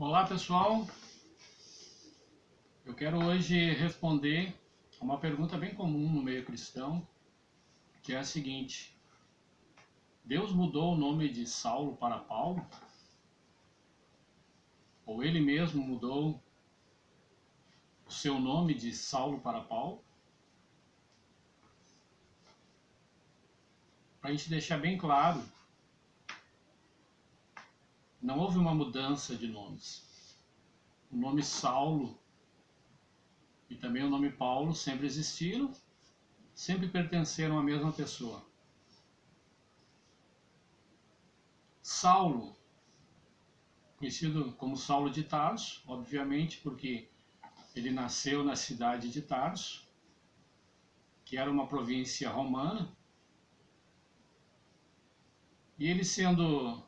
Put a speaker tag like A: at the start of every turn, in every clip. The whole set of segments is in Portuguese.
A: Olá pessoal, eu quero hoje responder a uma pergunta bem comum no meio cristão, que é a seguinte: Deus mudou o nome de Saulo para Paulo? Ou ele mesmo mudou o seu nome de Saulo para Paulo? Para a gente deixar bem claro, não houve uma mudança de nomes. O nome Saulo e também o nome Paulo sempre existiram, sempre pertenceram à mesma pessoa. Saulo, conhecido como Saulo de Tarso, obviamente porque ele nasceu na cidade de Tarso, que era uma província romana, e ele, sendo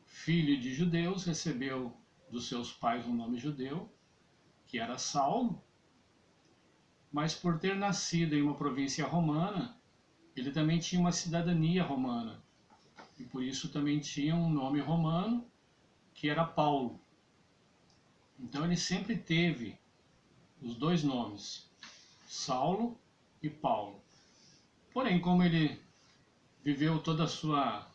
A: filho de judeus, recebeu dos seus pais um nome judeu, que era Saulo, mas por ter nascido em uma província romana, ele também tinha uma cidadania romana, e por isso também tinha um nome romano, que era Paulo. Então ele sempre teve os dois nomes, Saulo e Paulo. Porém, como ele viveu toda a sua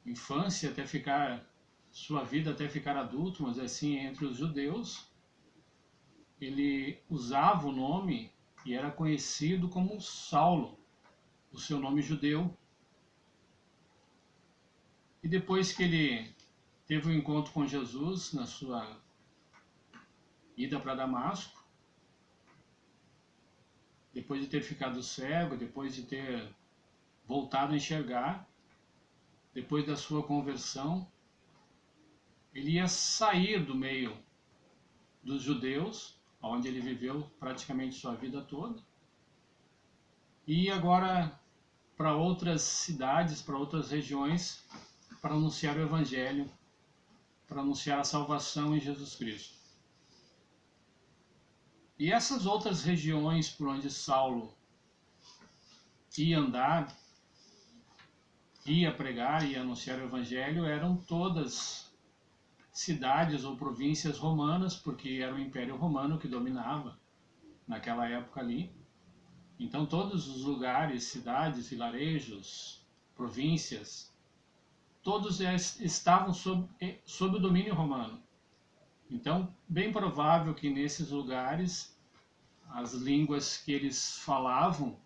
A: infância até ficar, sua vida até ficar adulto, mas assim, entre os judeus, ele usava o nome e era conhecido como Saulo, o seu nome judeu. E depois que ele teve um encontro com Jesus na sua ida para Damasco, depois de ter ficado cego, depois de ter voltado a enxergar, depois da sua conversão, ele ia sair do meio dos judeus, onde ele viveu praticamente sua vida toda, e ir agora para outras cidades, para outras regiões, para anunciar o Evangelho, para anunciar a salvação em Jesus Cristo. E essas outras regiões por onde Saulo ia andar, ia pregar, ia anunciar o Evangelho, eram todas cidades ou províncias romanas, porque era o Império Romano que dominava naquela época ali. Então todos os lugares, cidades, vilarejos, províncias, todos estavam sob o domínio romano. Então, bem provável que nesses lugares as línguas que eles falavam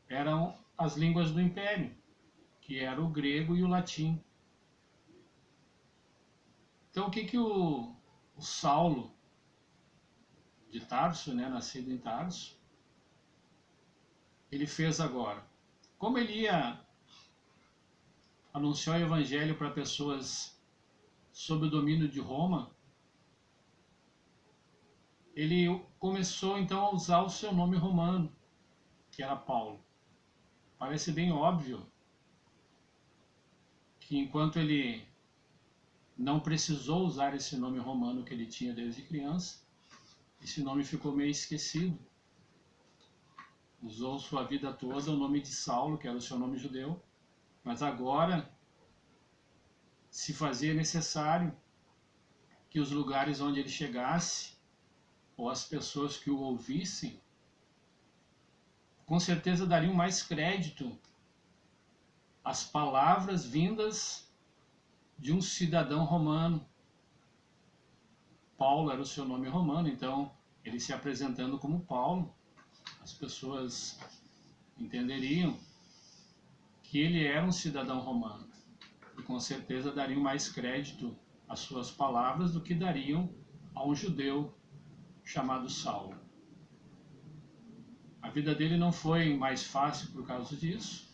A: eram as línguas do Império, que era o grego e o latim. Então, o que o Saulo de Tarso, nascido em Tarso, ele fez agora? Como ele ia anunciar o Evangelho para pessoas sob o domínio de Roma, ele começou então a usar o seu nome romano, que era Paulo. Parece bem óbvio que enquanto ele não precisou usar esse nome romano que ele tinha desde criança, esse nome ficou meio esquecido. Usou sua vida toda o nome de Saulo, que era o seu nome judeu, mas agora se fazia necessário que os lugares onde ele chegasse, ou as pessoas que o ouvissem, com certeza dariam mais crédito às palavras vindas de um cidadão romano. Paulo era o seu nome romano, então ele se apresentando como Paulo, as pessoas entenderiam que ele era um cidadão romano e com certeza dariam mais crédito às suas palavras do que dariam a um judeu chamado Saulo. A vida dele não foi mais fácil por causa disso.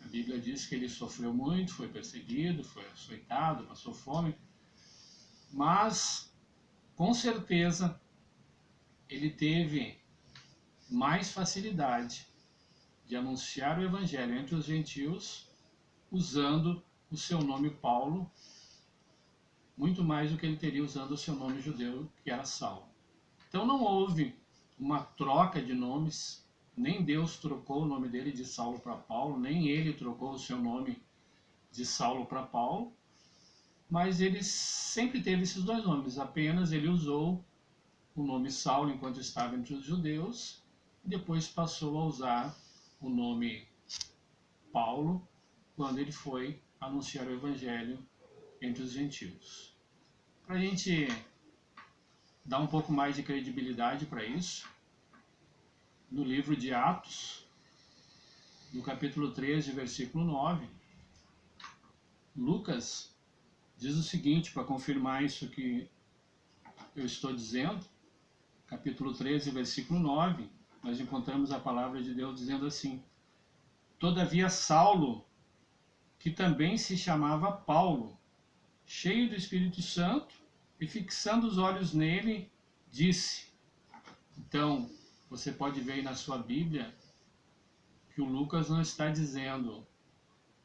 A: A Bíblia diz que ele sofreu muito, foi perseguido, foi açoitado, passou fome, mas com certeza ele teve mais facilidade de anunciar o Evangelho entre os gentios usando o seu nome Paulo, muito mais do que ele teria usando o seu nome judeu, que era Saulo. Então não houve uma troca de nomes, nem Deus trocou o nome dele de Saulo para Paulo, nem ele trocou o seu nome de Saulo para Paulo. mas ele sempre teve esses dois nomes, apenas ele usou o nome Saulo enquanto estava entre os judeus, e depois passou a usar o nome Paulo quando ele foi anunciar o evangelho entre os gentios. Para a gente dar um pouco mais de credibilidade para isso, no livro de Atos, no capítulo 13, versículo 9, Lucas diz o seguinte, para confirmar isso que eu estou dizendo, capítulo 13, versículo 9, nós encontramos a palavra de Deus dizendo assim: Todavia Saulo, que também se chamava Paulo, cheio do Espírito Santo, e fixando os olhos nele, disse. Então, você pode ver aí na sua Bíblia que o Lucas não está dizendo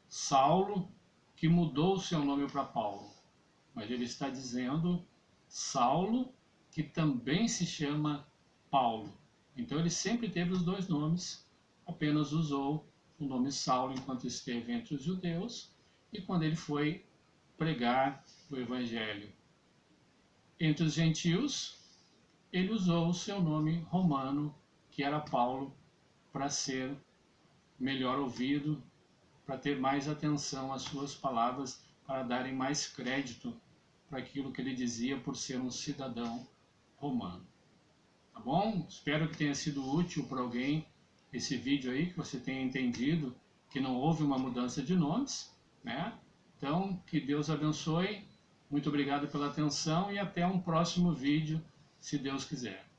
A: Saulo, que mudou o seu nome para Paulo, mas ele está dizendo Saulo, que também se chama Paulo. Então ele sempre teve os dois nomes, apenas usou o nome Saulo enquanto esteve entre os judeus e quando ele foi pregar o evangelho entre os gentios, ele usou o seu nome romano, que era Paulo, para ser melhor ouvido, para ter mais atenção às suas palavras, para darem mais crédito para aquilo que ele dizia por ser um cidadão romano. Tá bom? Espero que tenha sido útil para alguém esse vídeo aí, que você tenha entendido que não houve uma mudança de nomes, né? Então, que Deus abençoe. Muito obrigado pela atenção e até um próximo vídeo, se Deus quiser.